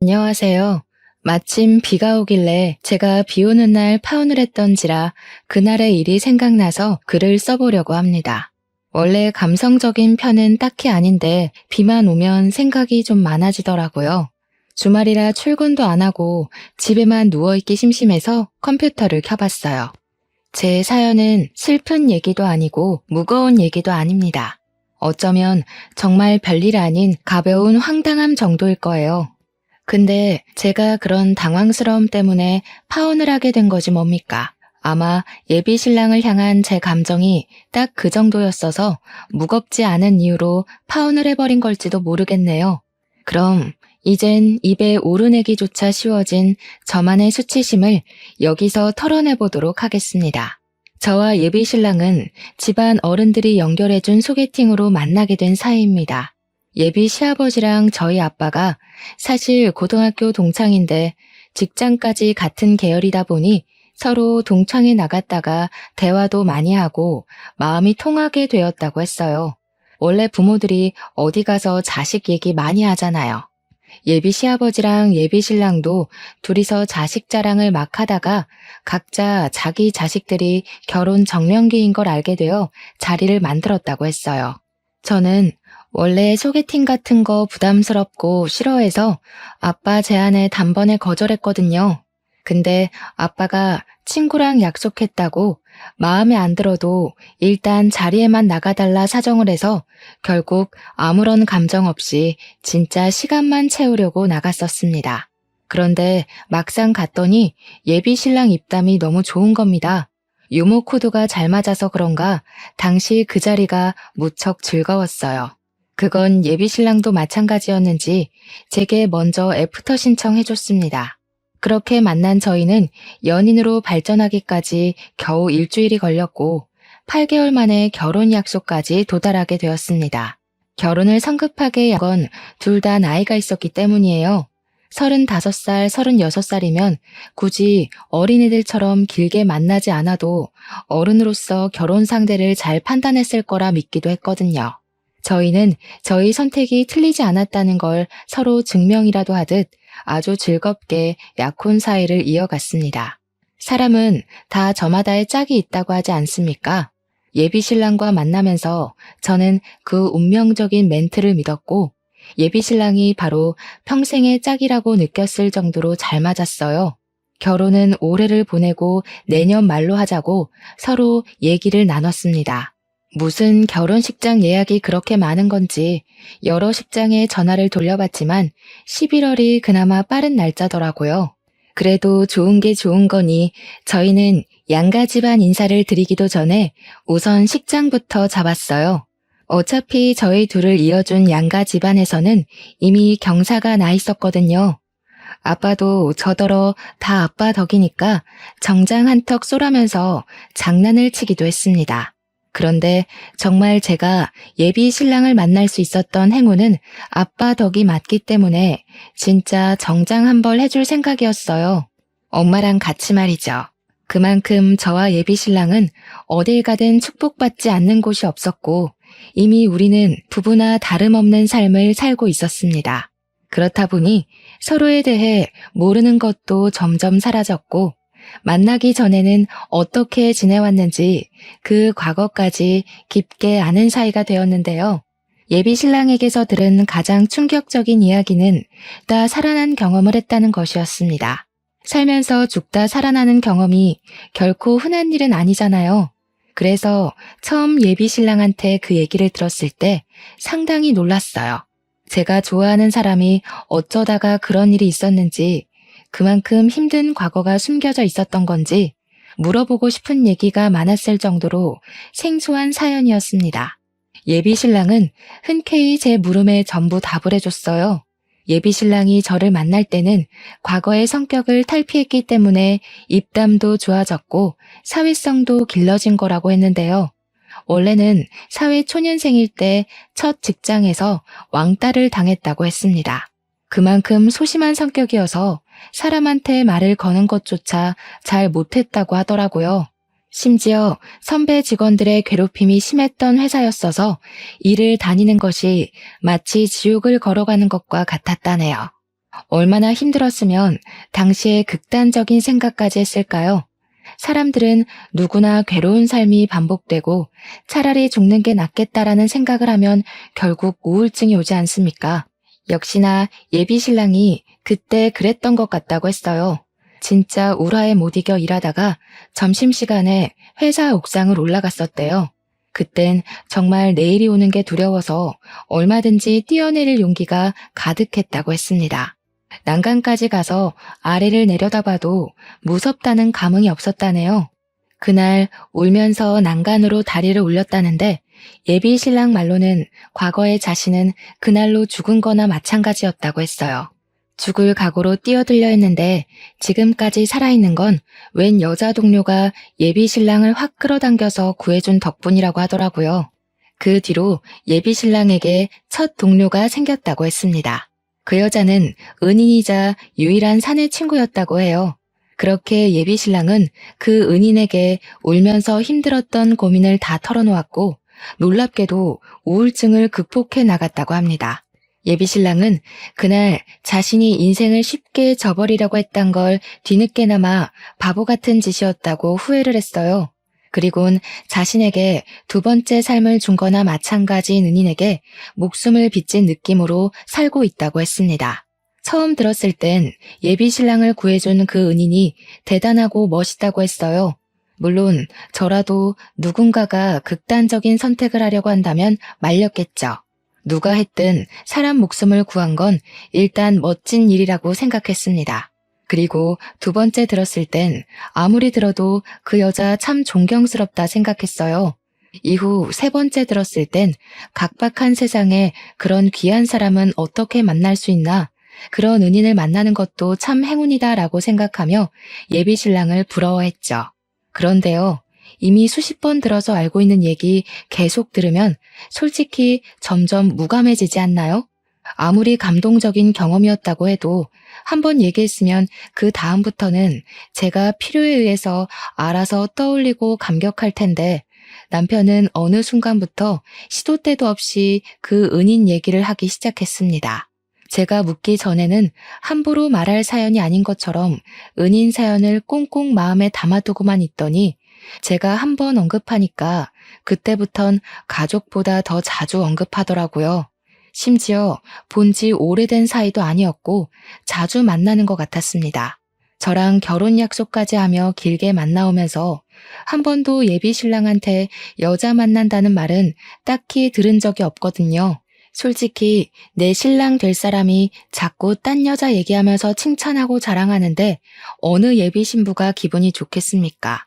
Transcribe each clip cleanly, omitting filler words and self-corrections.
안녕하세요. 마침 비가 오길래 제가 비 오는 날 파혼을 했던지라 그날의 일이 생각나서 글을 써보려고 합니다. 원래 감성적인 편은 딱히 아닌데 비만 오면 생각이 좀 많아지더라고요. 주말이라 출근도 안 하고 집에만 누워있기 심심해서 컴퓨터를 켜봤어요. 제 사연은 슬픈 얘기도 아니고 무거운 얘기도 아닙니다. 어쩌면 정말 별일 아닌 가벼운 황당함 정도일 거예요. 근데 제가 그런 당황스러움 때문에 파혼을 하게 된 거지 뭡니까? 아마 예비 신랑을 향한 제 감정이 딱 그 정도였어서 무겁지 않은 이유로 파혼을 해버린 걸지도 모르겠네요. 그럼 이젠 입에 오르내기조차 쉬워진 저만의 수치심을 여기서 털어내보도록 하겠습니다. 저와 예비 신랑은 집안 어른들이 연결해준 소개팅으로 만나게 된 사이입니다. 예비 시아버지랑 저희 아빠가 사실 고등학교 동창인데 직장까지 같은 계열이다 보니 서로 동창회 나갔다가 대화도 많이 하고 마음이 통하게 되었다고 했어요. 원래 부모들이 어디 가서 자식 얘기 많이 하잖아요. 예비 시아버지랑 예비 신랑도 둘이서 자식 자랑을 막 하다가 각자 자기 자식들이 결혼 정년기인 걸 알게 되어 자리를 만들었다고 했어요. 저는 원래 소개팅 같은 거 부담스럽고 싫어해서 아빠 제안에 단번에 거절했거든요. 근데 아빠가 친구랑 약속했다고 마음에 안 들어도 일단 자리에만 나가달라 사정을 해서 결국 아무런 감정 없이 진짜 시간만 채우려고 나갔었습니다. 그런데 막상 갔더니 예비 신랑 입담이 너무 좋은 겁니다. 유머 코드가 잘 맞아서 그런가 당시 그 자리가 무척 즐거웠어요. 그건 예비 신랑도 마찬가지였는지 제게 먼저 애프터 신청해줬습니다. 그렇게 만난 저희는 연인으로 발전하기까지 겨우 일주일이 걸렸고 8개월 만에 결혼 약속까지 도달하게 되었습니다. 결혼을 성급하게 한 건 둘 다 나이가 있었기 때문이에요. 35살, 36살이면 굳이 어린이들처럼 길게 만나지 않아도 어른으로서 결혼 상대를 잘 판단했을 거라 믿기도 했거든요. 저희는 저희 선택이 틀리지 않았다는 걸 서로 증명이라도 하듯 아주 즐겁게 약혼 사이를 이어갔습니다. 사람은 다 저마다의 짝이 있다고 하지 않습니까? 예비 신랑과 만나면서 저는 그 운명적인 멘트를 믿었고 예비 신랑이 바로 평생의 짝이라고 느꼈을 정도로 잘 맞았어요. 결혼은 올해를 보내고 내년 말로 하자고 서로 얘기를 나눴습니다. 무슨 결혼식장 예약이 그렇게 많은 건지 여러 식장에 전화를 돌려봤지만 11월이 그나마 빠른 날짜더라고요. 그래도 좋은 게 좋은 거니 저희는 양가 집안 인사를 드리기도 전에 우선 식장부터 잡았어요. 어차피 저희 둘을 이어준 양가 집안에서는 이미 경사가 나 있었거든요. 아빠도 저더러 다 아빠 덕이니까 정장 한턱 쏘라면서 장난을 치기도 했습니다. 그런데 정말 제가 예비 신랑을 만날 수 있었던 행운은 아빠 덕이 맞기 때문에 진짜 정장 한 벌 해줄 생각이었어요. 엄마랑 같이 말이죠. 그만큼 저와 예비 신랑은 어딜 가든 축복받지 않는 곳이 없었고 이미 우리는 부부나 다름없는 삶을 살고 있었습니다. 그렇다 보니 서로에 대해 모르는 것도 점점 사라졌고 만나기 전에는 어떻게 지내왔는지 그 과거까지 깊게 아는 사이가 되었는데요. 예비 신랑에게서 들은 가장 충격적인 이야기는 죽다 살아난 경험을 했다는 것이었습니다. 살면서 죽다 살아나는 경험이 결코 흔한 일은 아니잖아요. 그래서 처음 예비 신랑한테 그 얘기를 들었을 때 상당히 놀랐어요. 제가 좋아하는 사람이 어쩌다가 그런 일이 있었는지 그만큼 힘든 과거가 숨겨져 있었던 건지 물어보고 싶은 얘기가 많았을 정도로 생소한 사연이었습니다. 예비 신랑은 흔쾌히 제 물음에 전부 답을 해줬어요. 예비 신랑이 저를 만날 때는 과거의 성격을 탈피했기 때문에 입담도 좋아졌고 사회성도 길러진 거라고 했는데요. 원래는 사회 초년생일 때 첫 직장에서 왕따를 당했다고 했습니다. 그만큼 소심한 성격이어서 사람한테 말을 거는 것조차 잘 못했다고 하더라고요. 심지어 선배 직원들의 괴롭힘이 심했던 회사였어서 일을 다니는 것이 마치 지옥을 걸어가는 것과 같았다네요. 얼마나 힘들었으면 당시에 극단적인 생각까지 했을까요? 사람들은 누구나 괴로운 삶이 반복되고 차라리 죽는 게 낫겠다라는 생각을 하면 결국 우울증이 오지 않습니까? 역시나 예비 신랑이 그때 그랬던 것 같다고 했어요. 진짜 우라에 못 이겨 일하다가 점심시간에 회사 옥상을 올라갔었대요. 그땐 정말 내일이 오는 게 두려워서 얼마든지 뛰어내릴 용기가 가득했다고 했습니다. 난간까지 가서 아래를 내려다봐도 무섭다는 감흥이 없었다네요. 그날 울면서 난간으로 다리를 올렸다는데 예비 신랑 말로는 과거의 자신은 그날로 죽은 거나 마찬가지였다고 했어요. 죽을 각오로 뛰어들려 했는데 지금까지 살아있는 건 웬 여자 동료가 예비 신랑을 확 끌어당겨서 구해준 덕분이라고 하더라고요. 그 뒤로 예비 신랑에게 첫 동료가 생겼다고 했습니다. 그 여자는 은인이자 유일한 사내 친구였다고 해요. 그렇게 예비 신랑은 그 은인에게 울면서 힘들었던 고민을 다 털어놓았고 놀랍게도 우울증을 극복해 나갔다고 합니다. 예비 신랑은 그날 자신이 인생을 쉽게 저버리려고 했던 걸 뒤늦게나마 바보 같은 짓이었다고 후회를 했어요. 그리곤 자신에게 두 번째 삶을 준 거나 마찬가지인 은인에게 목숨을 빚진 느낌으로 살고 있다고 했습니다. 처음 들었을 땐 예비 신랑을 구해준 그 은인이 대단하고 멋있다고 했어요. 물론 저라도 누군가가 극단적인 선택을 하려고 한다면 말렸겠죠. 누가 했든 사람 목숨을 구한 건 일단 멋진 일이라고 생각했습니다. 그리고 두 번째 들었을 땐 아무리 들어도 그 여자 참 존경스럽다 생각했어요. 이후 세 번째 들었을 땐 각박한 세상에 그런 귀한 사람은 어떻게 만날 수 있나, 그런 은인을 만나는 것도 참 행운이다라고 생각하며 예비 신랑을 부러워했죠. 그런데요, 이미 수십 번 들어서 알고 있는 얘기 계속 들으면 솔직히 점점 무감해지지 않나요? 아무리 감동적인 경험이었다고 해도 한번 얘기했으면 그 다음부터는 제가 필요에 의해서 알아서 떠올리고 감격할 텐데 남편은 어느 순간부터 시도 때도 없이 그 은인 얘기를 하기 시작했습니다. 제가 묻기 전에는 함부로 말할 사연이 아닌 것처럼 은인 사연을 꽁꽁 마음에 담아두고만 있더니 제가 한번 언급하니까 그때부턴 가족보다 더 자주 언급하더라고요. 심지어 본지 오래된 사이도 아니었고 자주 만나는 것 같았습니다. 저랑 결혼 약속까지 하며 길게 만나오면서 한 번도 예비 신랑한테 여자 만난다는 말은 딱히 들은 적이 없거든요. 솔직히 내 신랑 될 사람이 자꾸 딴 여자 얘기하면서 칭찬하고 자랑하는데 어느 예비 신부가 기분이 좋겠습니까?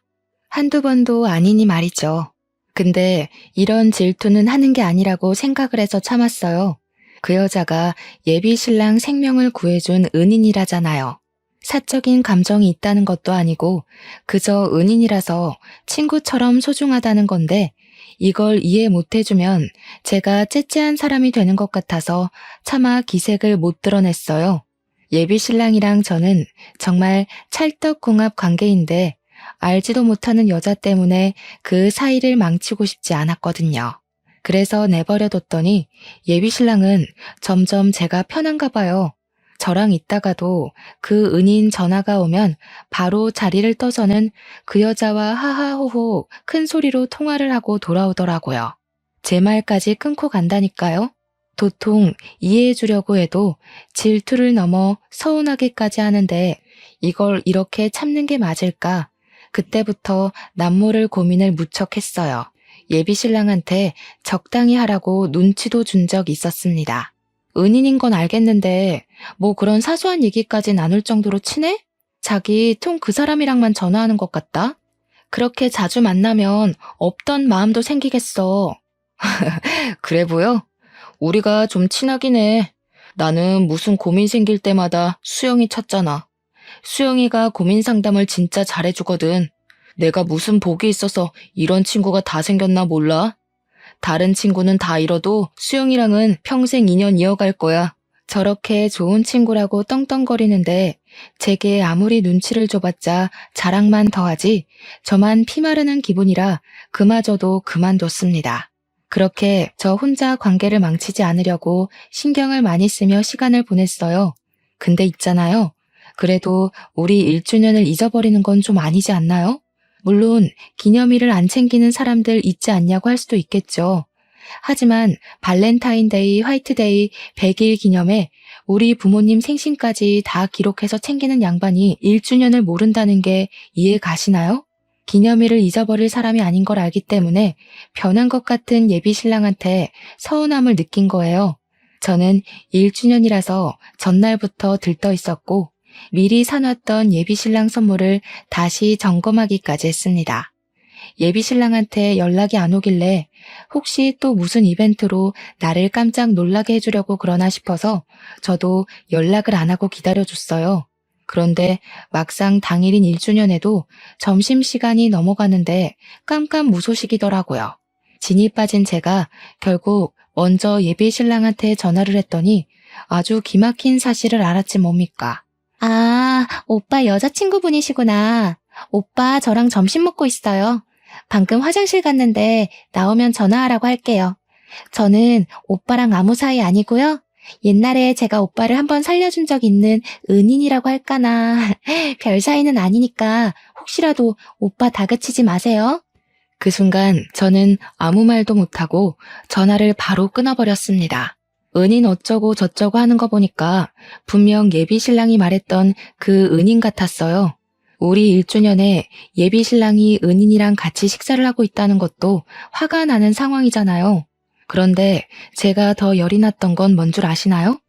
한두 번도 아니니 말이죠. 근데 이런 질투는 하는 게 아니라고 생각을 해서 참았어요. 그 여자가 예비 신랑 생명을 구해준 은인이라잖아요. 사적인 감정이 있다는 것도 아니고 그저 은인이라서 친구처럼 소중하다는 건데 이걸 이해 못 해주면 제가 째째한 사람이 되는 것 같아서 차마 기색을 못 드러냈어요. 예비 신랑이랑 저는 정말 찰떡궁합 관계인데 알지도 못하는 여자 때문에 그 사이를 망치고 싶지 않았거든요. 그래서 내버려뒀더니 예비 신랑은 점점 제가 편한가 봐요. 저랑 있다가도 그 은인 전화가 오면 바로 자리를 떠서는 그 여자와 하하호호 큰 소리로 통화를 하고 돌아오더라고요. 제 말까지 끊고 간다니까요. 도통 이해해 주려고 해도 질투를 넘어 서운하기까지 하는데 이걸 이렇게 참는 게 맞을까? 그때부터 남모를 고민을 무척 했어요. 예비 신랑한테 적당히 하라고 눈치도 준 적 있었습니다. 은인인 건 알겠는데 뭐 그런 사소한 얘기까지 나눌 정도로 친해? 자기 통 그 사람이랑만 전화하는 것 같다? 그렇게 자주 만나면 없던 마음도 생기겠어. 그래 보여? 우리가 좀 친하긴 해. 나는 무슨 고민 생길 때마다 수영이 찾잖아. 수영이가 고민 상담을 진짜 잘해주거든. 내가 무슨 복이 있어서 이런 친구가 다 생겼나 몰라? 다른 친구는 다 잃어도 수영이랑은 평생 인연 이어갈 거야. 저렇게 좋은 친구라고 떵떵거리는데 제게 아무리 눈치를 줘봤자 자랑만 더하지 저만 피마르는 기분이라 그마저도 그만뒀습니다. 그렇게 저 혼자 관계를 망치지 않으려고 신경을 많이 쓰며 시간을 보냈어요. 근데 있잖아요. 그래도 우리 1주년을 잊어버리는 건 좀 아니지 않나요? 물론 기념일을 안 챙기는 사람들 있지 않냐고 할 수도 있겠죠. 하지만 발렌타인데이, 화이트데이, 100일 기념에 우리 부모님 생신까지 다 기록해서 챙기는 양반이 1주년을 모른다는 게 이해 가시나요? 기념일을 잊어버릴 사람이 아닌 걸 알기 때문에 변한 것 같은 예비 신랑한테 서운함을 느낀 거예요. 저는 1주년이라서 전날부터 들떠 있었고 미리 사놨던 예비 신랑 선물을 다시 점검하기까지 했습니다. 예비 신랑한테 연락이 안 오길래 혹시 또 무슨 이벤트로 나를 깜짝 놀라게 해주려고 그러나 싶어서 저도 연락을 안 하고 기다려줬어요. 그런데 막상 당일인 1주년에도 점심시간이 넘어가는데 깜깜무소식이더라고요. 진이 빠진 제가 결국 먼저 예비 신랑한테 전화를 했더니 아주 기막힌 사실을 알았지 뭡니까. 아, 오빠 여자친구분이시구나. 오빠 저랑 점심 먹고 있어요. 방금 화장실 갔는데 나오면 전화하라고 할게요. 저는 오빠랑 아무 사이 아니고요. 옛날에 제가 오빠를 한번 살려준 적 있는 은인이라고 할까나. 별 사이는 아니니까 혹시라도 오빠 다그치지 마세요. 그 순간 저는 아무 말도 못하고 전화를 바로 끊어버렸습니다. 은인 어쩌고 저쩌고 하는 거 보니까 분명 예비 신랑이 말했던 그 은인 같았어요. 우리 1주년에 예비 신랑이 은인이랑 같이 식사를 하고 있다는 것도 화가 나는 상황이잖아요. 그런데 제가 더 열이 났던 건 뭔 줄 아시나요?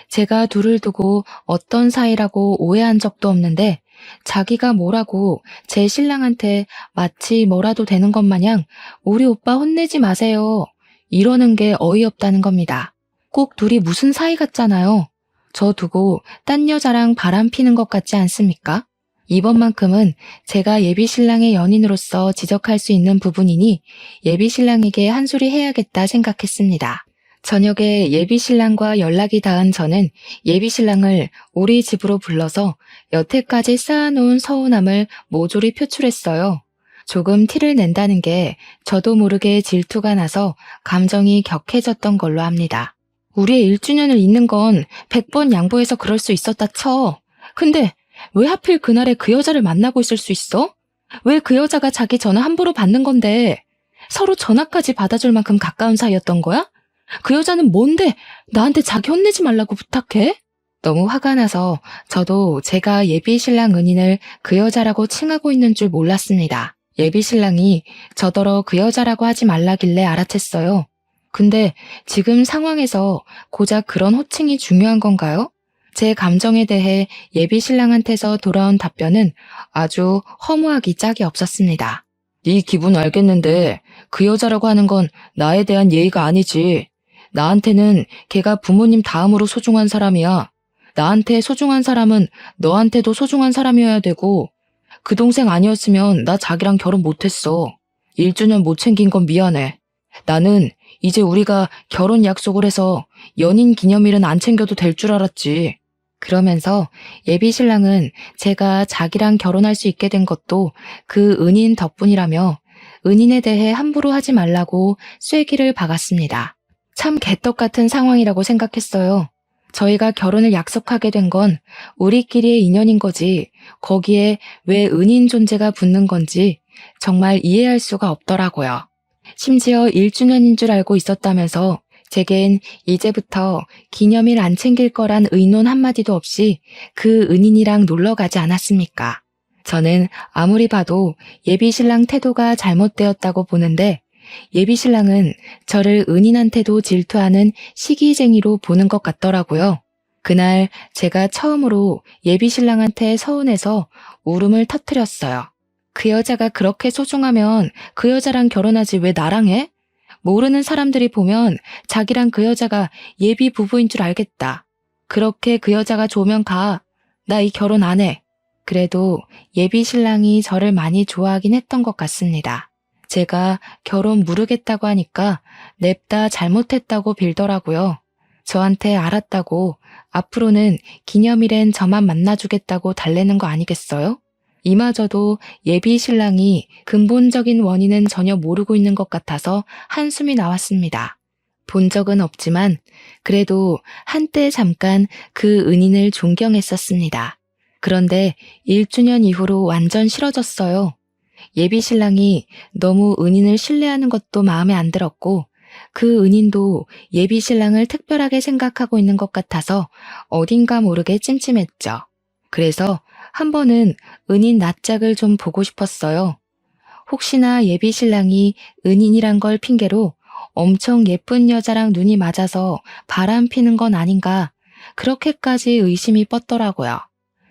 제가 둘을 두고 어떤 사이라고 오해한 적도 없는데 자기가 뭐라고 제 신랑한테 마치 뭐라도 되는 것 마냥 우리 오빠 혼내지 마세요. 이러는 게 어이없다는 겁니다. 꼭 둘이 무슨 사이 같잖아요. 저 두고 딴 여자랑 바람 피는 것 같지 않습니까? 이번만큼은 제가 예비 신랑의 연인으로서 지적할 수 있는 부분이니 예비 신랑에게 한 소리 해야겠다 생각했습니다. 저녁에 예비 신랑과 연락이 닿은 저는 예비 신랑을 우리 집으로 불러서 여태까지 쌓아놓은 서운함을 모조리 표출했어요. 조금 티를 낸다는 게 저도 모르게 질투가 나서 감정이 격해졌던 걸로 합니다. 우리의 1주년을 잊는 건 100번 양보해서 그럴 수 있었다 쳐. 근데 왜 하필 그날에 그 여자를 만나고 있을 수 있어? 왜 그 여자가 자기 전화 함부로 받는 건데? 서로 전화까지 받아줄 만큼 가까운 사이였던 거야? 그 여자는 뭔데 나한테 자기 혼내지 말라고 부탁해? 너무 화가 나서 저도 제가 예비 신랑 은인을 그 여자라고 칭하고 있는 줄 몰랐습니다. 예비 신랑이 저더러 그 여자라고 하지 말라길래 알아챘어요. 근데 지금 상황에서 고작 그런 호칭이 중요한 건가요? 제 감정에 대해 예비 신랑한테서 돌아온 답변은 아주 허무하기 짝이 없었습니다. 네 기분 알겠는데 그 여자라고 하는 건 나에 대한 예의가 아니지. 나한테는 걔가 부모님 다음으로 소중한 사람이야. 나한테 소중한 사람은 너한테도 소중한 사람이어야 되고 그 동생 아니었으면 나 자기랑 결혼 못했어. 1주년 못 챙긴 건 미안해. 나는 이제 우리가 결혼 약속을 해서 연인 기념일은 안 챙겨도 될 줄 알았지. 그러면서 예비 신랑은 제가 자기랑 결혼할 수 있게 된 것도 그 은인 덕분이라며 은인에 대해 함부로 하지 말라고 쐐기를 박았습니다. 참 개떡 같은 상황이라고 생각했어요. 저희가 결혼을 약속하게 된 건 우리끼리의 인연인 거지 거기에 왜 은인 존재가 붙는 건지 정말 이해할 수가 없더라고요. 심지어 1주년인 줄 알고 있었다면서 제겐 이제부터 기념일 안 챙길 거란 의논 한마디도 없이 그 은인이랑 놀러 가지 않았습니까? 저는 아무리 봐도 예비 신랑 태도가 잘못되었다고 보는데 예비 신랑은 저를 은인한테도 질투하는 시기쟁이로 보는 것 같더라고요. 그날 제가 처음으로 예비 신랑한테 서운해서 울음을 터뜨렸어요. 그 여자가 그렇게 소중하면 그 여자랑 결혼하지 왜 나랑 해? 모르는 사람들이 보면 자기랑 그 여자가 예비 부부인 줄 알겠다. 그렇게 그 여자가 좋으면 가. 나 이 결혼 안 해. 그래도 예비 신랑이 저를 많이 좋아하긴 했던 것 같습니다. 제가 결혼 무르겠다고 하니까 냅다 잘못했다고 빌더라고요. 저한테 알았다고 앞으로는 기념일엔 저만 만나주겠다고 달래는 거 아니겠어요? 이마저도 예비 신랑이 근본적인 원인은 전혀 모르고 있는 것 같아서 한숨이 나왔습니다. 본 적은 없지만 그래도 한때 잠깐 그 은인을 존경했었습니다. 그런데 1주년 이후로 완전 싫어졌어요. 예비 신랑이 너무 은인을 신뢰하는 것도 마음에 안 들었고 그 은인도 예비 신랑을 특별하게 생각하고 있는 것 같아서 어딘가 모르게 찜찜했죠. 그래서 한 번은 은인 낯짝을 좀 보고 싶었어요. 혹시나 예비 신랑이 은인이란 걸 핑계로 엄청 예쁜 여자랑 눈이 맞아서 바람 피는 건 아닌가 그렇게까지 의심이 뻗더라고요.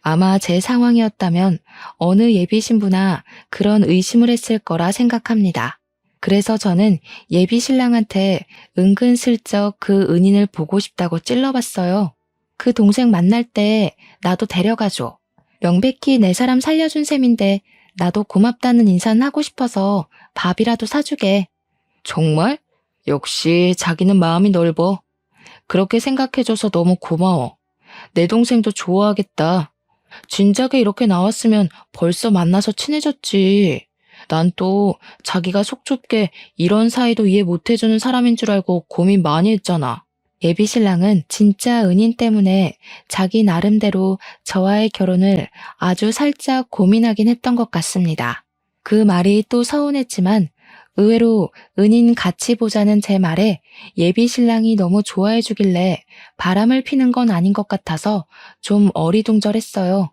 아마 제 상황이었다면 어느 예비 신부나 그런 의심을 했을 거라 생각합니다. 그래서 저는 예비 신랑한테 은근슬쩍 그 은인을 보고 싶다고 찔러봤어요. 그 동생 만날 때 나도 데려가줘. 명백히 내 사람 살려준 셈인데 나도 고맙다는 인사는 하고 싶어서 밥이라도 사주게. 정말? 역시 자기는 마음이 넓어. 그렇게 생각해줘서 너무 고마워. 내 동생도 좋아하겠다. 진작에 이렇게 나왔으면 벌써 만나서 친해졌지. 난 또 자기가 속 좁게 이런 사이도 이해 못해주는 사람인 줄 알고 고민 많이 했잖아. 예비 신랑은 진짜 은인 때문에 자기 나름대로 저와의 결혼을 아주 살짝 고민하긴 했던 것 같습니다. 그 말이 또 서운했지만 의외로 은인 같이 보자는 제 말에 예비 신랑이 너무 좋아해 주길래 바람을 피는 건 아닌 것 같아서 좀 어리둥절했어요.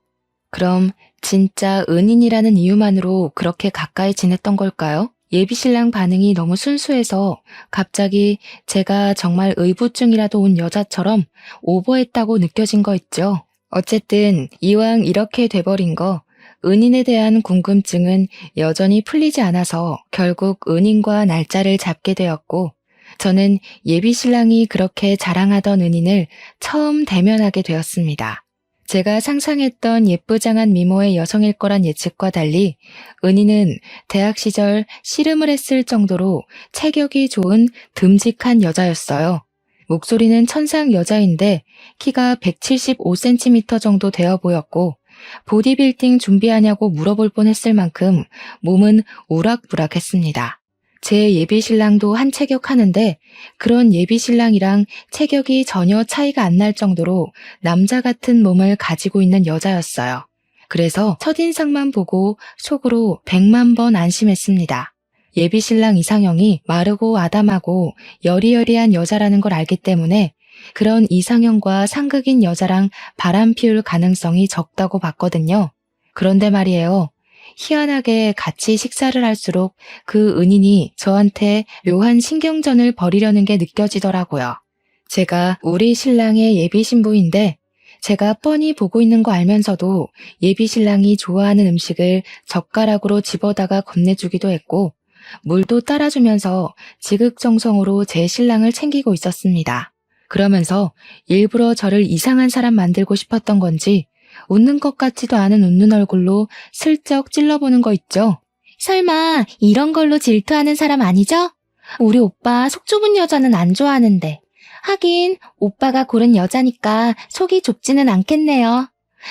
그럼 진짜 은인이라는 이유만으로 그렇게 가까이 지냈던 걸까요? 예비 신랑 반응이 너무 순수해서 갑자기 제가 정말 의부증이라도 온 여자처럼 오버했다고 느껴진 거 있죠. 어쨌든 이왕 이렇게 돼버린 거 은인에 대한 궁금증은 여전히 풀리지 않아서 결국 은인과 날짜를 잡게 되었고 저는 예비 신랑이 그렇게 자랑하던 은인을 처음 대면하게 되었습니다. 제가 상상했던 예쁘장한 미모의 여성일 거란 예측과 달리 은희는 대학 시절 씨름을 했을 정도로 체격이 좋은 듬직한 여자였어요. 목소리는 천상 여자인데 키가 175cm 정도 되어 보였고 보디빌딩 준비하냐고 물어볼 뻔했을 만큼 몸은 우락부락했습니다. 제 예비 신랑도 한 체격 하는데 그런 예비 신랑이랑 체격이 전혀 차이가 안 날 정도로 남자 같은 몸을 가지고 있는 여자였어요. 그래서 첫인상만 보고 속으로 100만 번 안심했습니다. 예비 신랑 이상형이 마르고 아담하고 여리여리한 여자라는 걸 알기 때문에 그런 이상형과 상극인 여자랑 바람 피울 가능성이 적다고 봤거든요. 그런데 말이에요. 희한하게 같이 식사를 할수록 그 은인이 저한테 묘한 신경전을 벌이려는 게 느껴지더라고요. 제가 우리 신랑의 예비 신부인데 제가 뻔히 보고 있는 거 알면서도 예비 신랑이 좋아하는 음식을 젓가락으로 집어다가 건네주기도 했고 물도 따라주면서 지극정성으로 제 신랑을 챙기고 있었습니다. 그러면서 일부러 저를 이상한 사람 만들고 싶었던 건지 웃는 것 같지도 않은 웃는 얼굴로 슬쩍 찔러보는 거 있죠. 설마 이런 걸로 질투하는 사람 아니죠? 우리 오빠 속 좁은 여자는 안 좋아하는데. 하긴 오빠가 고른 여자니까 속이 좁지는 않겠네요.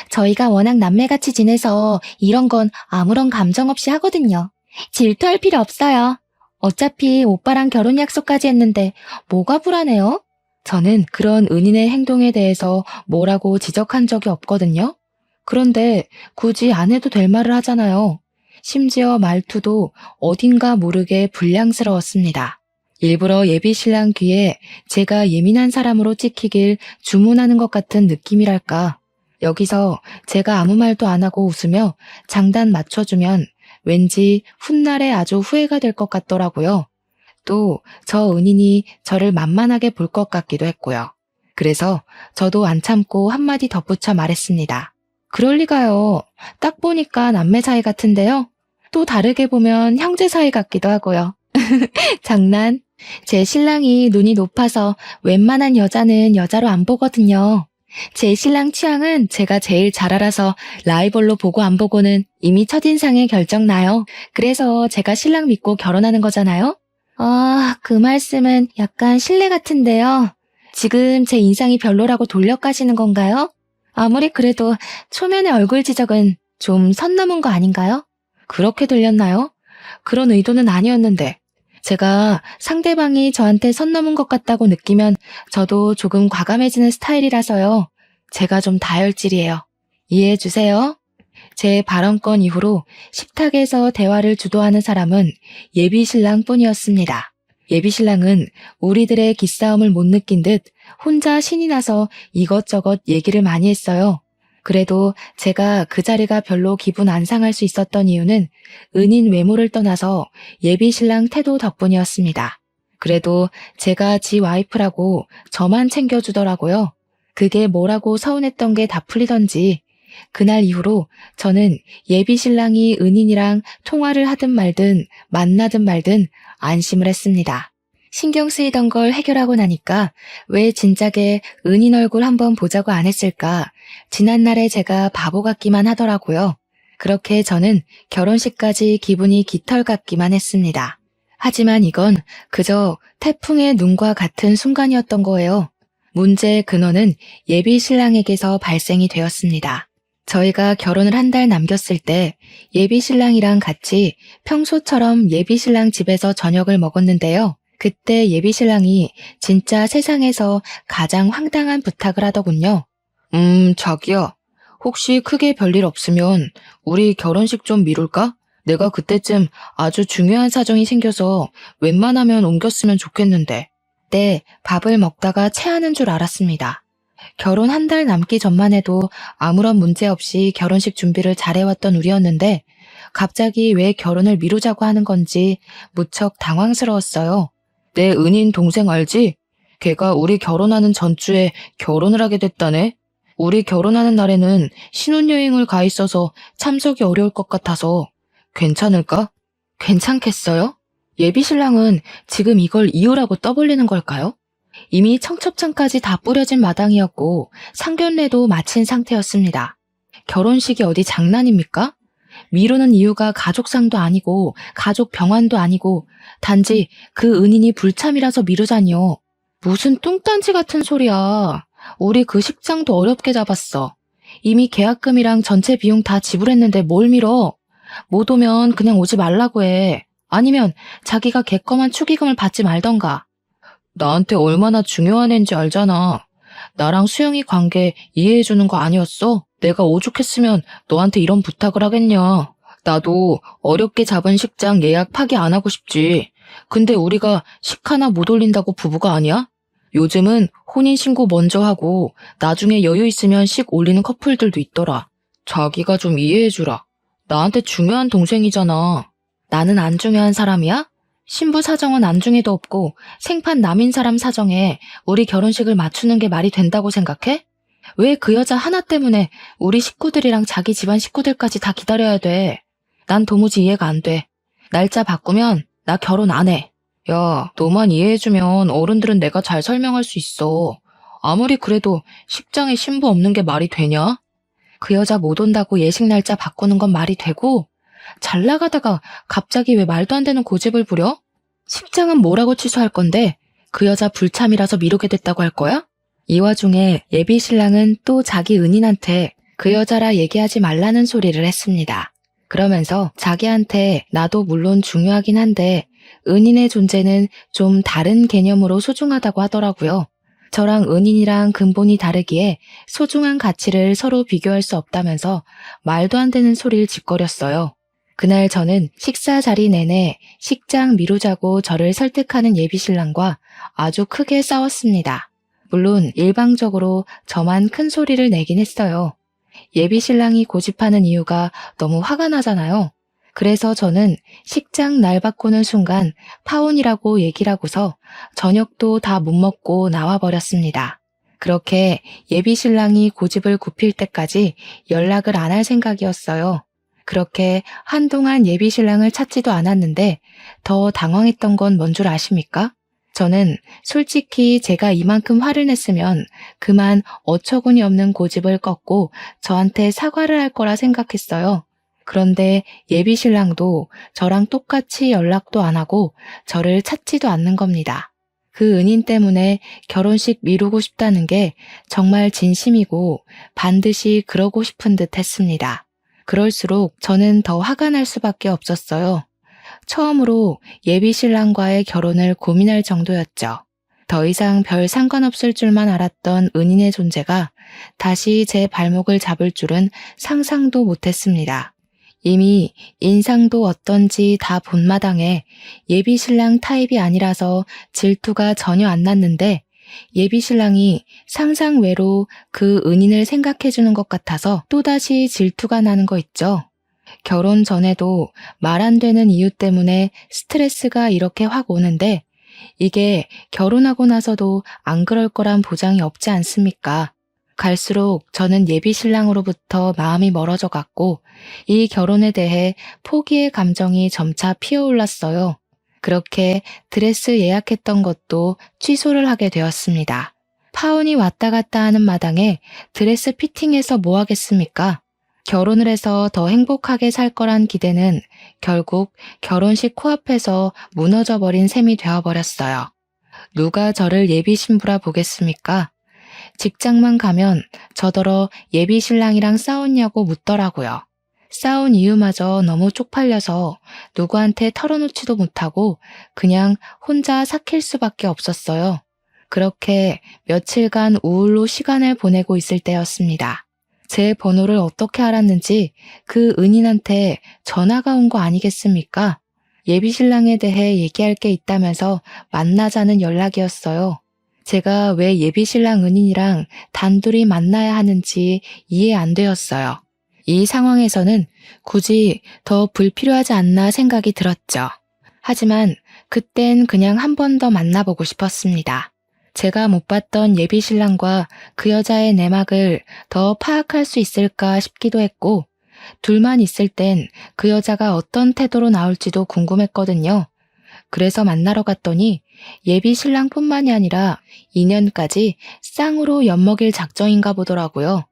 저희가 워낙 남매같이 지내서 이런 건 아무런 감정 없이 하거든요. 질투할 필요 없어요. 어차피 오빠랑 결혼 약속까지 했는데 뭐가 불안해요? 저는 그런 은인의 행동에 대해서 뭐라고 지적한 적이 없거든요. 그런데 굳이 안 해도 될 말을 하잖아요. 심지어 말투도 어딘가 모르게 불량스러웠습니다. 일부러 예비 신랑 귀에 제가 예민한 사람으로 찍히길 주문하는 것 같은 느낌이랄까. 여기서 제가 아무 말도 안 하고 웃으며 장단 맞춰주면 왠지 훗날에 아주 후회가 될 것 같더라고요. 또 저 은인이 저를 만만하게 볼 것 같기도 했고요. 그래서 저도 안 참고 한마디 덧붙여 말했습니다. 그럴 리가요. 딱 보니까 남매 사이 같은데요. 또 다르게 보면 형제 사이 같기도 하고요. 장난. 제 신랑이 눈이 높아서 웬만한 여자는 여자로 안 보거든요. 제 신랑 취향은 제가 제일 잘 알아서 라이벌로 보고 안 보고는 이미 첫인상에 결정나요. 그래서 제가 신랑 믿고 결혼하는 거잖아요. 그 말씀은 약간 실례 같은데요. 지금 제 인상이 별로라고 돌려가시는 건가요? 아무리 그래도 초면의 얼굴 지적은 좀 선 넘은 거 아닌가요? 그렇게 들렸나요? 그런 의도는 아니었는데 제가 상대방이 저한테 선 넘은 것 같다고 느끼면 저도 조금 과감해지는 스타일이라서요. 제가 좀 다혈질이에요. 이해해 주세요. 제 발언권 이후로 식탁에서 대화를 주도하는 사람은 예비신랑 뿐이었습니다. 예비신랑은 우리들의 기싸움을 못 느낀 듯 혼자 신이 나서 이것저것 얘기를 많이 했어요. 그래도 제가 그 자리가 별로 기분 안 상할 수 있었던 이유는 은인 외모를 떠나서 예비신랑 태도 덕분이었습니다. 그래도 제가 지 와이프라고 저만 챙겨주더라고요. 그게 뭐라고 서운했던 게 다 풀리던지 그날 이후로 저는 예비신랑이 은인이랑 통화를 하든 말든 만나든 말든 안심을 했습니다. 신경 쓰이던 걸 해결하고 나니까 왜 진작에 은인 얼굴 한번 보자고 안 했을까? 지난날에 제가 바보 같기만 하더라고요. 그렇게 저는 결혼식까지 기분이 깃털 같기만 했습니다. 하지만 이건 그저 태풍의 눈과 같은 순간이었던 거예요. 문제의 근원은 예비 신랑에게서 발생이 되었습니다. 저희가 결혼을 한 달 남겼을 때 예비 신랑이랑 같이 평소처럼 예비 신랑 집에서 저녁을 먹었는데요. 그때 예비 신랑이 진짜 세상에서 가장 황당한 부탁을 하더군요. 자기야. 혹시 크게 별일 없으면 우리 결혼식 좀 미룰까? 내가 그때쯤 아주 중요한 사정이 생겨서 웬만하면 옮겼으면 좋겠는데. 네, 밥을 먹다가 체하는 줄 알았습니다. 결혼 한 달 남기 전만 해도 아무런 문제 없이 결혼식 준비를 잘해왔던 우리였는데 갑자기 왜 결혼을 미루자고 하는 건지 무척 당황스러웠어요. 내 은인 동생 알지? 걔가 우리 결혼하는 전주에 결혼을 하게 됐다네. 우리 결혼하는 날에는 신혼여행을 가 있어서 참석이 어려울 것 같아서 괜찮을까? 괜찮겠어요? 예비신랑은 지금 이걸 이유라고 떠벌리는 걸까요? 이미 청첩장까지 다 뿌려진 마당이었고 상견례도 마친 상태였습니다. 결혼식이 어디 장난입니까? 미루는 이유가 가족상도 아니고 가족 병환도 아니고 단지 그 은인이 불참이라서 미루자니요. 무슨 뚱딴지 같은 소리야. 우리 그 식장도 어렵게 잡았어. 이미 계약금이랑 전체 비용 다 지불했는데 뭘 미뤄? 못 오면 그냥 오지 말라고 해. 아니면 자기가 객검한 축의금을 받지 말던가. 나한테 얼마나 중요한 애인지 알잖아. 나랑 수영이 관계 이해해주는 거 아니었어? 내가 오죽했으면 너한테 이런 부탁을 하겠냐. 나도 어렵게 잡은 식장 예약 파기 안 하고 싶지. 근데 우리가 식 하나 못 올린다고 부부가 아니야? 요즘은 혼인신고 먼저 하고 나중에 여유 있으면 식 올리는 커플들도 있더라. 자기가 좀 이해해주라. 나한테 중요한 동생이잖아. 나는 안 중요한 사람이야? 신부 사정은 안중에도 없고 생판 남인 사람 사정에 우리 결혼식을 맞추는 게 말이 된다고 생각해? 왜 그 여자 하나 때문에 우리 식구들이랑 자기 집안 식구들까지 다 기다려야 돼? 난 도무지 이해가 안 돼. 날짜 바꾸면 나 결혼 안 해. 야, 너만 이해해주면 어른들은 내가 잘 설명할 수 있어. 아무리 그래도 식장에 신부 없는 게 말이 되냐? 그 여자 못 온다고 예식 날짜 바꾸는 건 말이 되고 잘 나가다가 갑자기 왜 말도 안 되는 고집을 부려? 식장은 뭐라고 취소할 건데 그 여자 불참이라서 미루게 됐다고 할 거야? 이 와중에 예비 신랑은 또 자기 은인한테 그 여자라 얘기하지 말라는 소리를 했습니다. 그러면서 자기한테 나도 물론 중요하긴 한데 은인의 존재는 좀 다른 개념으로 소중하다고 하더라고요. 저랑 은인이랑 근본이 다르기에 소중한 가치를 서로 비교할 수 없다면서 말도 안 되는 소리를 짓거렸어요. 그날 저는 식사 자리 내내 식장 미루자고 저를 설득하는 예비신랑과 아주 크게 싸웠습니다. 물론 일방적으로 저만 큰 소리를 내긴 했어요. 예비신랑이 고집하는 이유가 너무 화가 나잖아요. 그래서 저는 식장 날 바꾸는 순간 파혼이라고 얘기를 하고서 저녁도 다 못 먹고 나와버렸습니다. 그렇게 예비신랑이 고집을 굽힐 때까지 연락을 안 할 생각이었어요. 그렇게 한동안 예비신랑을 찾지도 않았는데 더 당황했던 건 뭔 줄 아십니까? 저는 솔직히 제가 이만큼 화를 냈으면 그만 어처구니 없는 고집을 꺾고 저한테 사과를 할 거라 생각했어요. 그런데 예비신랑도 저랑 똑같이 연락도 안 하고 저를 찾지도 않는 겁니다. 그 은인 때문에 결혼식 미루고 싶다는 게 정말 진심이고 반드시 그러고 싶은 듯 했습니다. 그럴수록 저는 더 화가 날 수밖에 없었어요. 처음으로 예비 신랑과의 결혼을 고민할 정도였죠. 더 이상 별 상관없을 줄만 알았던 은인의 존재가 다시 제 발목을 잡을 줄은 상상도 못했습니다. 이미 인상도 어떤지 다 본마당에 예비 신랑 타입이 아니라서 질투가 전혀 안 났는데 예비 신랑이 상상 외로 그 은인을 생각해주는 것 같아서 또다시 질투가 나는 거 있죠. 결혼 전에도 말 안 되는 이유 때문에 스트레스가 이렇게 확 오는데 이게 결혼하고 나서도 안 그럴 거란 보장이 없지 않습니까? 갈수록 저는 예비 신랑으로부터 마음이 멀어져 갔고 이 결혼에 대해 포기의 감정이 점차 피어올랐어요. 그렇게 드레스 예약했던 것도 취소를 하게 되었습니다. 파혼이 왔다 갔다 하는 마당에 드레스 피팅해서 뭐 하겠습니까? 결혼을 해서 더 행복하게 살 거란 기대는 결국 결혼식 코앞에서 무너져 버린 셈이 되어버렸어요. 누가 저를 예비 신부라 보겠습니까? 직장만 가면 저더러 예비 신랑이랑 싸웠냐고 묻더라고요. 싸운 이유마저 너무 쪽팔려서 누구한테 털어놓지도 못하고 그냥 혼자 삭힐 수밖에 없었어요. 그렇게 며칠간 우울로 시간을 보내고 있을 때였습니다. 제 번호를 어떻게 알았는지 그 은인한테 전화가 온 거 아니겠습니까? 예비 신랑에 대해 얘기할 게 있다면서 만나자는 연락이었어요. 제가 왜 예비 신랑 은인이랑 단둘이 만나야 하는지 이해 안 되었어요. 이 상황에서는 굳이 더 불필요하지 않나 생각이 들었죠. 하지만 그땐 그냥 한 번 더 만나보고 싶었습니다. 제가 못 봤던 예비 신랑과 그 여자의 내막을 더 파악할 수 있을까 싶기도 했고 둘만 있을 땐 그 여자가 어떤 태도로 나올지도 궁금했거든요. 그래서 만나러 갔더니 예비 신랑뿐만이 아니라 인연까지 쌍으로 엿먹일 작정인가 보더라고요.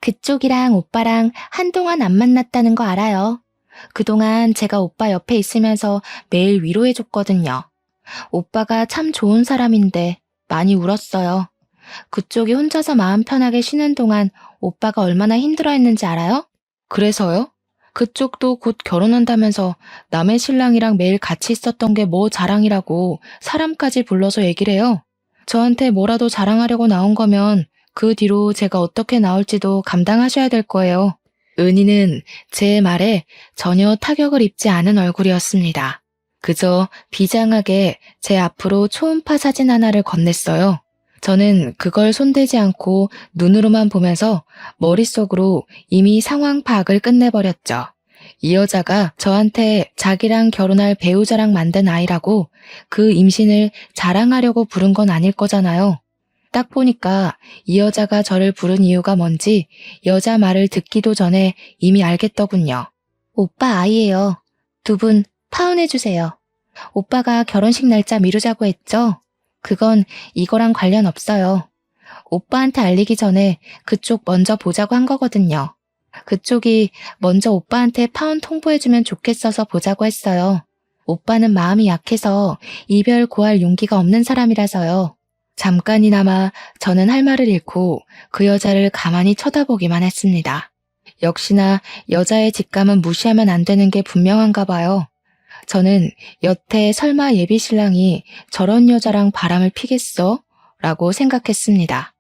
그쪽이랑 오빠랑 한동안 안 만났다는 거 알아요. 그동안 제가 오빠 옆에 있으면서 매일 위로해줬거든요. 오빠가 참 좋은 사람인데 많이 울었어요. 그쪽이 혼자서 마음 편하게 쉬는 동안 오빠가 얼마나 힘들어했는지 알아요? 그래서요? 그쪽도 곧 결혼한다면서 남의 신랑이랑 매일 같이 있었던 게 뭐 자랑이라고 사람까지 불러서 얘기를 해요. 저한테 뭐라도 자랑하려고 나온 거면 그 뒤로 제가 어떻게 나올지도 감당하셔야 될 거예요. 은희는 제 말에 전혀 타격을 입지 않은 얼굴이었습니다. 그저 비장하게 제 앞으로 초음파 사진 하나를 건넸어요. 저는 그걸 손대지 않고 눈으로만 보면서 머릿속으로 이미 상황 파악을 끝내버렸죠. 이 여자가 저한테 자기랑 결혼할 배우자랑 만든 아이라고 그 임신을 자랑하려고 부른 건 아닐 거잖아요. 딱 보니까 이 여자가 저를 부른 이유가 뭔지 여자 말을 듣기도 전에 이미 알겠더군요. 오빠 아이예요. 두 분 파혼해주세요. 오빠가 결혼식 날짜 미루자고 했죠? 그건 이거랑 관련 없어요. 오빠한테 알리기 전에 그쪽 먼저 보자고 한 거거든요. 그쪽이 먼저 오빠한테 파혼 통보해주면 좋겠어서 보자고 했어요. 오빠는 마음이 약해서 이별 고할 용기가 없는 사람이라서요. 잠깐이나마 저는 할 말을 잃고 그 여자를 가만히 쳐다보기만 했습니다. 역시나 여자의 직감은 무시하면 안 되는 게 분명한가 봐요. 저는 여태 설마 예비 신랑이 저런 여자랑 바람을 피겠어? 라고 생각했습니다.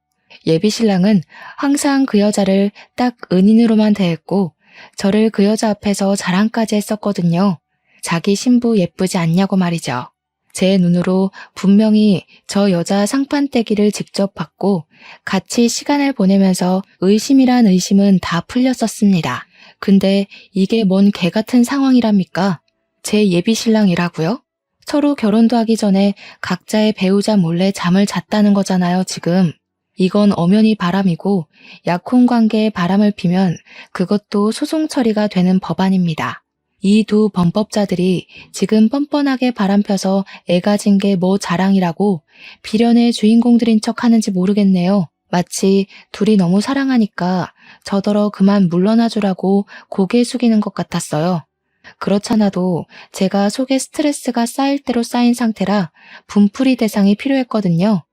예비 신랑은 항상 그 여자를 딱 은인으로만 대했고 저를 그 여자 앞에서 자랑까지 했었거든요. 자기 신부 예쁘지 않냐고 말이죠. 제 눈으로 분명히 저 여자 상판떼기를 직접 받고 같이 시간을 보내면서 의심이란 의심은 다 풀렸었습니다. 근데 이게 뭔 개 같은 상황이랍니까? 제 예비 신랑이라고요? 서로 결혼도 하기 전에 각자의 배우자 몰래 잠을 잤다는 거잖아요, 지금. 이건 엄연히 바람이고 약혼 관계에 바람을 피면 그것도 소송 처리가 되는 법안입니다. 이 두 범법자들이 지금 뻔뻔하게 바람펴서 애가진 게 뭐 자랑이라고 비련의 주인공들인 척 하는지 모르겠네요. 마치 둘이 너무 사랑하니까 저더러 그만 물러나주라고 고개 숙이는 것 같았어요. 그렇잖아도 제가 속에 스트레스가 쌓일 대로 쌓인 상태라 분풀이 대상이 필요했거든요.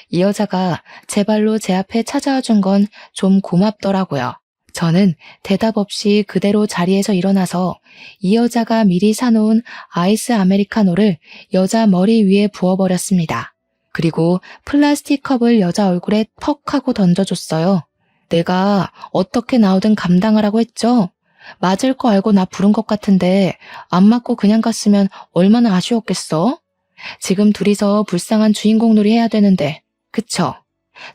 이 여자가 제 발로 제 앞에 찾아와 준 건 좀 고맙더라고요. 저는 대답 없이 그대로 자리에서 일어나서 이 여자가 미리 사놓은 아이스 아메리카노를 여자 머리 위에 부어버렸습니다. 그리고 플라스틱 컵을 여자 얼굴에 턱 하고 던져줬어요. 내가 어떻게 나오든 감당하라고 했죠? 맞을 거 알고 나 부른 것 같은데 안 맞고 그냥 갔으면 얼마나 아쉬웠겠어? 지금 둘이서 불쌍한 주인공 놀이 해야 되는데, 그쵸?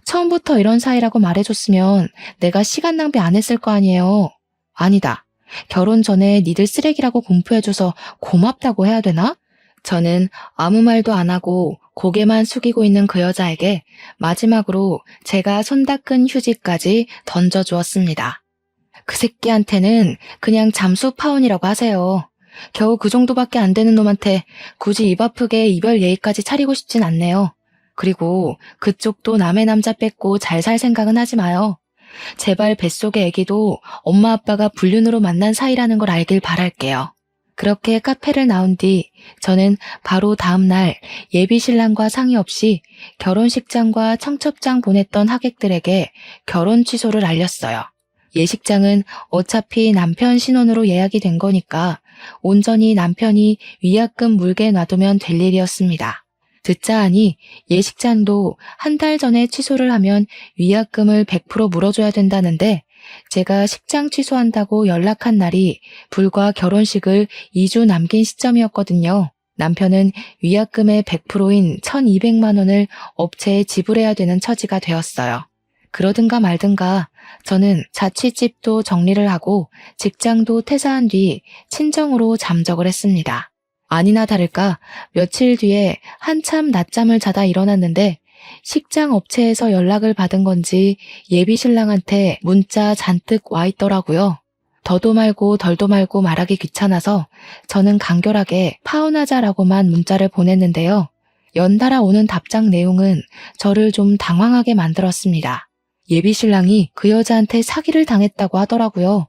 처음부터 이런 사이라고 말해줬으면 내가 시간 낭비 안 했을 거 아니에요. 아니다. 결혼 전에 니들 쓰레기라고 공표해줘서 고맙다고 해야 되나? 저는 아무 말도 안 하고 고개만 숙이고 있는 그 여자에게 마지막으로 제가 손 닦은 휴지까지 던져주었습니다. 그 새끼한테는 그냥 잠수 파혼이라고 하세요. 겨우 그 정도밖에 안 되는 놈한테 굳이 입 아프게 이별 예의까지 차리고 싶진 않네요. 그리고 그쪽도 남의 남자 뺏고 잘 살 생각은 하지 마요. 제발 뱃속의 애기도 엄마 아빠가 불륜으로 만난 사이라는 걸 알길 바랄게요. 그렇게 카페를 나온 뒤 저는 바로 다음 날 예비 신랑과 상의 없이 결혼식장과 청첩장 보냈던 하객들에게 결혼 취소를 알렸어요. 예식장은 어차피 남편 신혼으로 예약이 된 거니까 온전히 남편이 위약금 물게 놔두면 될 일이었습니다. 듣자 하니 예식장도 한 달 전에 취소를 하면 위약금을 100% 물어줘야 된다는데 제가 식장 취소한다고 연락한 날이 불과 결혼식을 2주 남긴 시점이었거든요. 남편은 위약금의 100%인 1,200만 원을 업체에 지불해야 되는 처지가 되었어요. 그러든가 말든가 저는 자취집도 정리를 하고 직장도 퇴사한 뒤 친정으로 잠적을 했습니다. 아니나 다를까 며칠 뒤에 한참 낮잠을 자다 일어났는데 식장 업체에서 연락을 받은 건지 예비 신랑한테 문자 잔뜩 와 있더라고요. 더도 말고 덜도 말고 말하기 귀찮아서 저는 간결하게 파혼하자라고만 문자를 보냈는데요. 연달아 오는 답장 내용은 저를 좀 당황하게 만들었습니다. 예비 신랑이 그 여자한테 사기를 당했다고 하더라고요.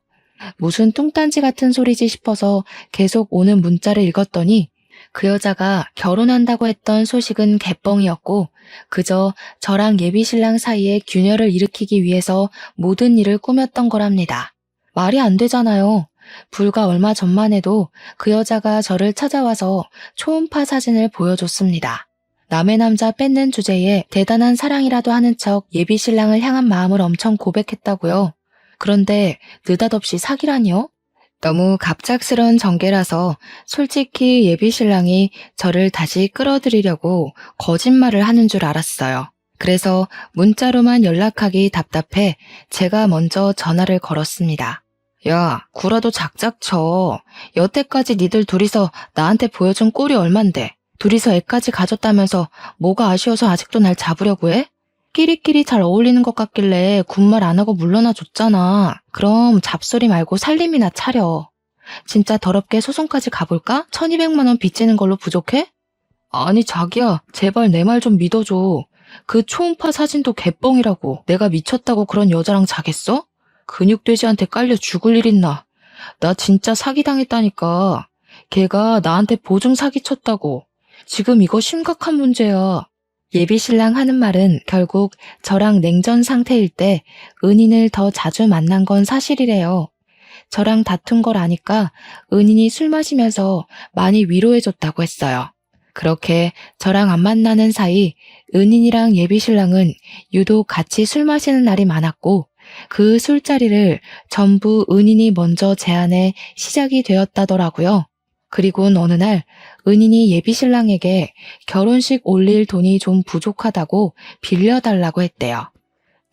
무슨 뚱딴지 같은 소리지 싶어서 계속 오는 문자를 읽었더니 그 여자가 결혼한다고 했던 소식은 개뻥이었고 그저 저랑 예비 신랑 사이에 균열을 일으키기 위해서 모든 일을 꾸몄던 거랍니다. 말이 안 되잖아요. 불과 얼마 전만 해도 그 여자가 저를 찾아와서 초음파 사진을 보여줬습니다. 남의 남자 뺏는 주제에 대단한 사랑이라도 하는 척 예비 신랑을 향한 마음을 엄청 고백했다고요. 그런데 느닷없이 사기라니요? 너무 갑작스러운 전개라서 솔직히 예비 신랑이 저를 다시 끌어들이려고 거짓말을 하는 줄 알았어요. 그래서 문자로만 연락하기 답답해 제가 먼저 전화를 걸었습니다. 야, 구라도 작작 쳐. 여태까지 니들 둘이서 나한테 보여준 꼴이 얼만데. 둘이서 애까지 가졌다면서 뭐가 아쉬워서 아직도 날 잡으려고 해? 끼리끼리 잘 어울리는 것 같길래 군말 안 하고 물러나 줬잖아. 그럼 잡소리 말고 살림이나 차려. 진짜 더럽게 소송까지 가볼까? 1,200만 원 빚지는 걸로 부족해? 아니 자기야, 제발 내 말 좀 믿어줘. 그 초음파 사진도 개뻥이라고. 내가 미쳤다고 그런 여자랑 자겠어? 근육돼지한테 깔려 죽을 일 있나. 나 진짜 사기당했다니까. 걔가 나한테 보증 사기쳤다고. 지금 이거 심각한 문제야. 예비 신랑 하는 말은 결국 저랑 냉전 상태일 때 은인을 더 자주 만난 건 사실이래요. 저랑 다툰 걸 아니까 은인이 술 마시면서 많이 위로해줬다고 했어요. 그렇게 저랑 안 만나는 사이 은인이랑 예비 신랑은 유독 같이 술 마시는 날이 많았고 그 술자리를 전부 은인이 먼저 제안해 시작이 되었다더라고요. 그리고 어느 날 은인이 예비 신랑에게 결혼식 올릴 돈이 좀 부족하다고 빌려달라고 했대요.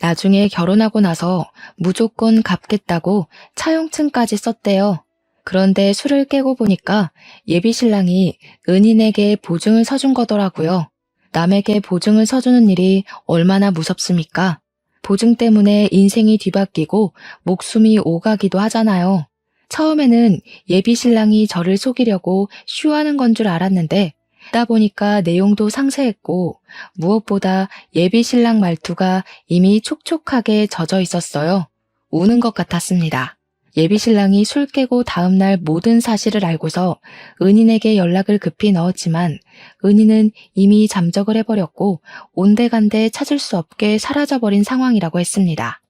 나중에 결혼하고 나서 무조건 갚겠다고 차용증까지 썼대요. 그런데 술을 깨고 보니까 예비 신랑이 은인에게 보증을 서준 거더라고요. 남에게 보증을 서주는 일이 얼마나 무섭습니까? 보증 때문에 인생이 뒤바뀌고 목숨이 오가기도 하잖아요. 처음에는 예비 신랑이 저를 속이려고 쇼하는 건 줄 알았는데 듣다 보니까 내용도 상세했고 무엇보다 예비 신랑 말투가 이미 촉촉하게 젖어 있었어요. 우는 것 같았습니다. 예비 신랑이 술 깨고 다음날 모든 사실을 알고서 은인에게 연락을 급히 넣었지만 은인은 이미 잠적을 해버렸고 온데간데 찾을 수 없게 사라져버린 상황이라고 했습니다.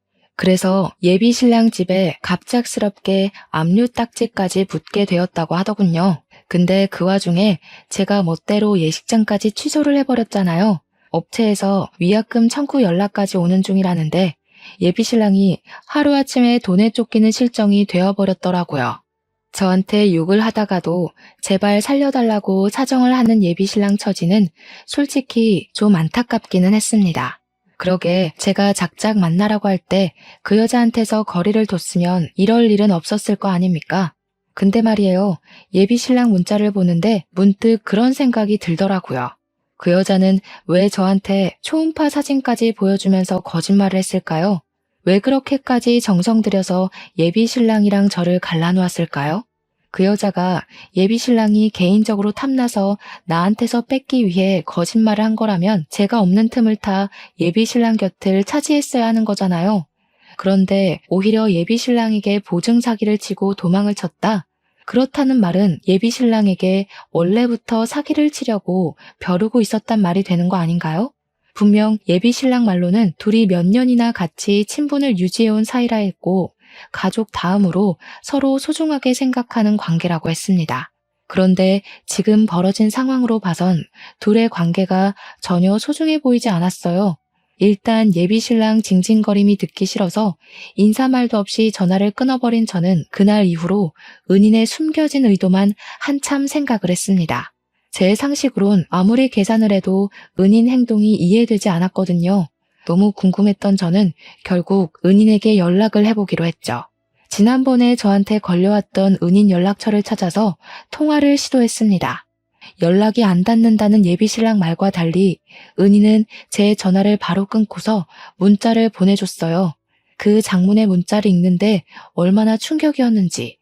그래서 예비 신랑 집에 갑작스럽게 압류 딱지까지 붙게 되었다고 하더군요. 근데 그 와중에 제가 멋대로 예식장까지 취소를 해버렸잖아요. 업체에서 위약금 청구 연락까지 오는 중이라는데 예비 신랑이 하루아침에 돈에 쫓기는 실정이 되어버렸더라고요. 저한테 욕을 하다가도 제발 살려달라고 사정을 하는 예비 신랑 처지는 솔직히 좀 안타깝기는 했습니다. 그러게 제가 작작 만나라고 할 때 그 여자한테서 거리를 뒀으면 이럴 일은 없었을 거 아닙니까? 근데 말이에요. 예비 신랑 문자를 보는데 문득 그런 생각이 들더라고요. 그 여자는 왜 저한테 초음파 사진까지 보여주면서 거짓말을 했을까요? 왜 그렇게까지 정성 들여서 예비 신랑이랑 저를 갈라놓았을까요? 그 여자가 예비 신랑이 개인적으로 탐나서 나한테서 뺏기 위해 거짓말을 한 거라면 제가 없는 틈을 타 예비 신랑 곁을 차지했어야 하는 거잖아요. 그런데 오히려 예비 신랑에게 보증 사기를 치고 도망을 쳤다? 그렇다는 말은 예비 신랑에게 원래부터 사기를 치려고 벼르고 있었단 말이 되는 거 아닌가요? 분명 예비 신랑 말로는 둘이 몇 년이나 같이 친분을 유지해온 사이라 했고 가족 다음으로 서로 소중하게 생각하는 관계라고 했습니다. 그런데 지금 벌어진 상황으로 봐선 둘의 관계가 전혀 소중해 보이지 않았어요. 일단 예비 신랑 징징거림이 듣기 싫어서 인사말도 없이 전화를 끊어버린 저는 그날 이후로 은인의 숨겨진 의도만 한참 생각을 했습니다. 제 상식으론 아무리 계산을 해도 은인 행동이 이해되지 않았거든요. 너무 궁금했던 저는 결국 은인에게 연락을 해보기로 했죠. 지난번에 저한테 걸려왔던 은인 연락처를 찾아서 통화를 시도했습니다. 연락이 안 닿는다는 예비신랑 말과 달리 은희는 제 전화를 바로 끊고서 문자를 보내줬어요. 그 장문의 문자를 읽는데 얼마나 충격이었는지.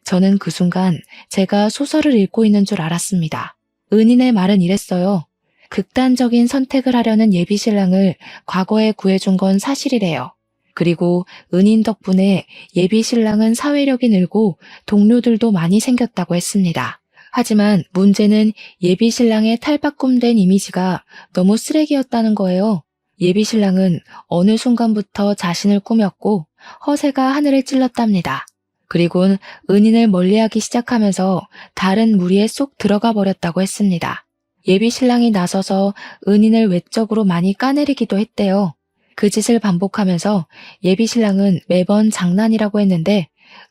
저는 그 순간 제가 소설을 읽고 있는 줄 알았습니다. 은인의 말은 이랬어요. 극단적인 선택을 하려는 예비신랑을 과거에 구해준 건 사실이래요. 그리고 은인 덕분에 예비신랑은 사회력이 늘고 동료들도 많이 생겼다고 했습니다. 하지만 문제는 예비신랑의 탈바꿈된 이미지가 너무 쓰레기였다는 거예요. 예비신랑은 어느 순간부터 자신을 꾸몄고 허세가 하늘을 찔렀답니다. 그리곤 은인을 멀리하기 시작하면서 다른 무리에 쏙 들어가 버렸다고 했습니다. 예비신랑이 나서서 은인을 외적으로 많이 까내리기도 했대요. 그 짓을 반복하면서 예비신랑은 매번 장난이라고 했는데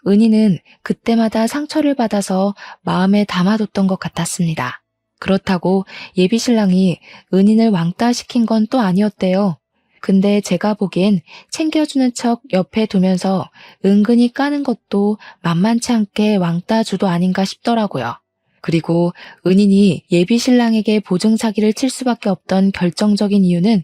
은희는 그때마다 상처를 받아서 마음에 담아뒀던 것 같았습니다. 그렇다고 예비신랑이 은인을 왕따시킨 건 또 아니었대요. 근데 제가 보기엔 챙겨주는 척 옆에 두면서 은근히 까는 것도 만만치 않게 왕따주도 아닌가 싶더라고요. 그리고 은인이 예비신랑에게 보증 사기를 칠 수밖에 없던 결정적인 이유는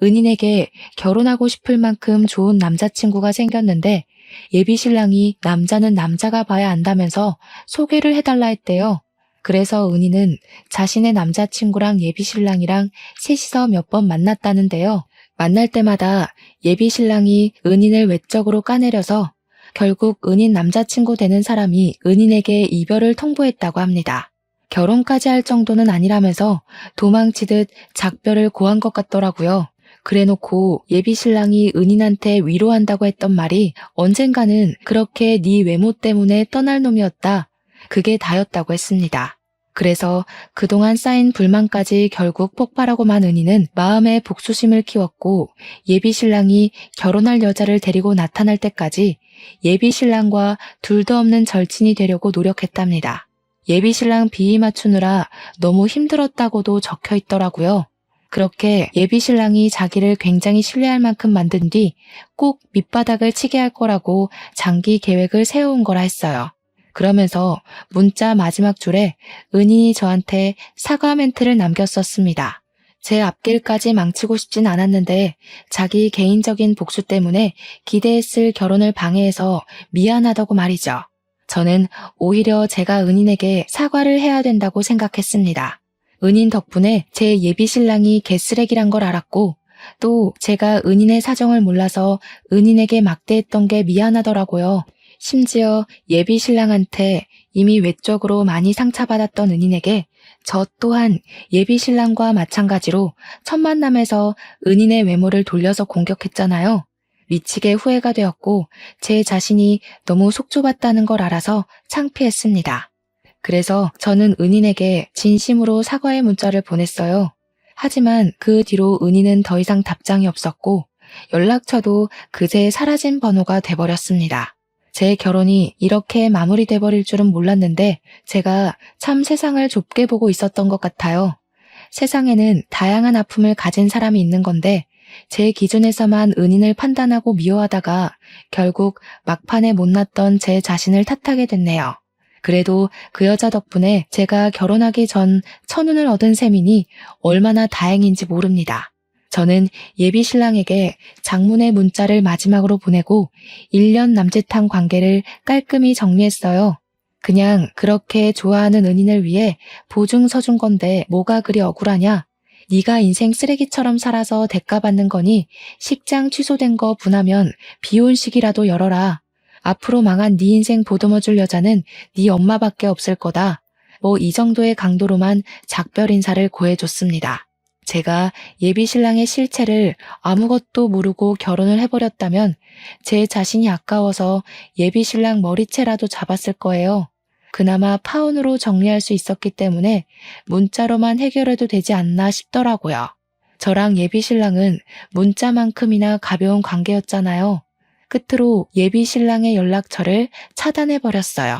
은인에게 결혼하고 싶을 만큼 좋은 남자친구가 생겼는데 예비신랑이 남자는 남자가 봐야 안다면서 소개를 해달라 했대요. 그래서 은희는 자신의 남자친구랑 예비신랑이랑 셋이서 몇 번 만났다는데요. 만날 때마다 예비신랑이 은인을 외적으로 까내려서 결국 은인 남자친구 되는 사람이 은인에게 이별을 통보했다고 합니다. 결혼까지 할 정도는 아니라면서 도망치듯 작별을 고한 것 같더라고요. 그래놓고 예비신랑이 은인한테 위로한다고 했던 말이 언젠가는 그렇게 네 외모 때문에 떠날 놈이었다. 그게 다였다고 했습니다. 그래서 그동안 쌓인 불만까지 결국 폭발하고만 은희는 마음에 복수심을 키웠고 예비신랑이 결혼할 여자를 데리고 나타날 때까지 예비신랑과 둘도 없는 절친이 되려고 노력했답니다. 예비신랑 비위 맞추느라 너무 힘들었다고도 적혀 있더라고요. 그렇게 예비신랑이 자기를 굉장히 신뢰할 만큼 만든 뒤 꼭 밑바닥을 치게 할 거라고 장기 계획을 세워온 거라 했어요. 그러면서 문자 마지막 줄에 은인이 저한테 사과 멘트를 남겼었습니다. 제 앞길까지 망치고 싶진 않았는데 자기 개인적인 복수 때문에 기대했을 결혼을 방해해서 미안하다고 말이죠. 저는 오히려 제가 은인에게 사과를 해야 된다고 생각했습니다. 은인 덕분에 제 예비신랑이 개쓰레기란 걸 알았고 또 제가 은인의 사정을 몰라서 은인에게 막대했던 게 미안하더라고요. 심지어 예비신랑한테 이미 외적으로 많이 상처받았던 은인에게 저 또한 예비신랑과 마찬가지로 첫 만남에서 은인의 외모를 돌려서 공격했잖아요. 미치게 후회가 되었고 제 자신이 너무 속 좁았다는 걸 알아서 창피했습니다. 그래서 저는 은인에게 진심으로 사과의 문자를 보냈어요. 하지만 그 뒤로 은인은 더 이상 답장이 없었고 연락처도 그제 사라진 번호가 돼버렸습니다. 제 결혼이 이렇게 마무리돼 버릴 줄은 몰랐는데 제가 참 세상을 좁게 보고 있었던 것 같아요. 세상에는 다양한 아픔을 가진 사람이 있는 건데 제 기준에서만 은인을 판단하고 미워하다가 결국 막판에 못났던 제 자신을 탓하게 됐네요. 그래도 그 여자 덕분에 제가 결혼하기 전 천운을 얻은 셈이니 얼마나 다행인지 모릅니다. 저는 예비 신랑에게 장문의 문자를 마지막으로 보내고 1년 남짓한 관계를 깔끔히 정리했어요. 그냥 그렇게 좋아하는 은인을 위해 보증 서준 건데 뭐가 그리 억울하냐? 네가 인생 쓰레기처럼 살아서 대가받는 거니 식장 취소된 거 분하면 비혼식이라도 열어라. 앞으로 망한 네 인생 보듬어줄 여자는 네 엄마밖에 없을 거다. 뭐 이 정도의 강도로만 작별 인사를 고해줬습니다. 제가 예비 신랑의 실체를 아무것도 모르고 결혼을 해버렸다면 제 자신이 아까워서 예비 신랑 머리채라도 잡았을 거예요. 그나마 파혼으로 정리할 수 있었기 때문에 문자로만 해결해도 되지 않나 싶더라고요. 저랑 예비 신랑은 문자만큼이나 가벼운 관계였잖아요. 끝으로 예비 신랑의 연락처를 차단해버렸어요.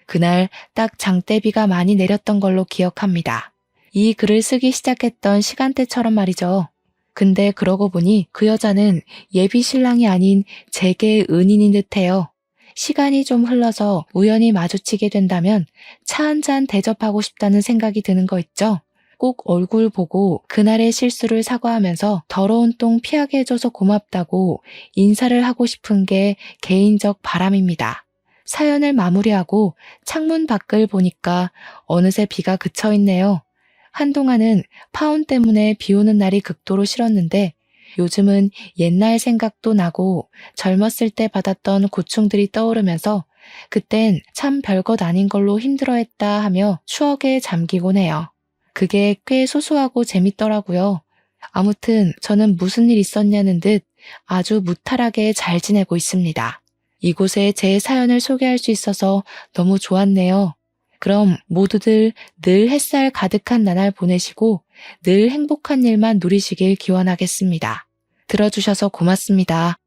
그날 딱 장대비가 많이 내렸던 걸로 기억합니다. 이 글을 쓰기 시작했던 시간대처럼 말이죠. 근데 그러고 보니 그 여자는 예비 신랑이 아닌 제게 은인인 듯해요. 시간이 좀 흘러서 우연히 마주치게 된다면 차 한 잔 대접하고 싶다는 생각이 드는 거 있죠? 꼭 얼굴 보고 그날의 실수를 사과하면서 더러운 똥 피하게 해줘서 고맙다고 인사를 하고 싶은 게 개인적 바람입니다. 사연을 마무리하고 창문 밖을 보니까 어느새 비가 그쳐 있네요. 한동안은 파혼 때문에 비 오는 날이 극도로 싫었는데 요즘은 옛날 생각도 나고 젊었을 때 받았던 고충들이 떠오르면서 그땐 참 별것 아닌 걸로 힘들어했다 하며 추억에 잠기곤 해요. 그게 꽤 소소하고 재밌더라고요. 아무튼 저는 무슨 일 있었냐는 듯 아주 무탈하게 잘 지내고 있습니다. 이곳에 제 사연을 소개할 수 있어서 너무 좋았네요. 그럼 모두들 늘 햇살 가득한 나날 보내시고 늘 행복한 일만 누리시길 기원하겠습니다. 들어주셔서 고맙습니다.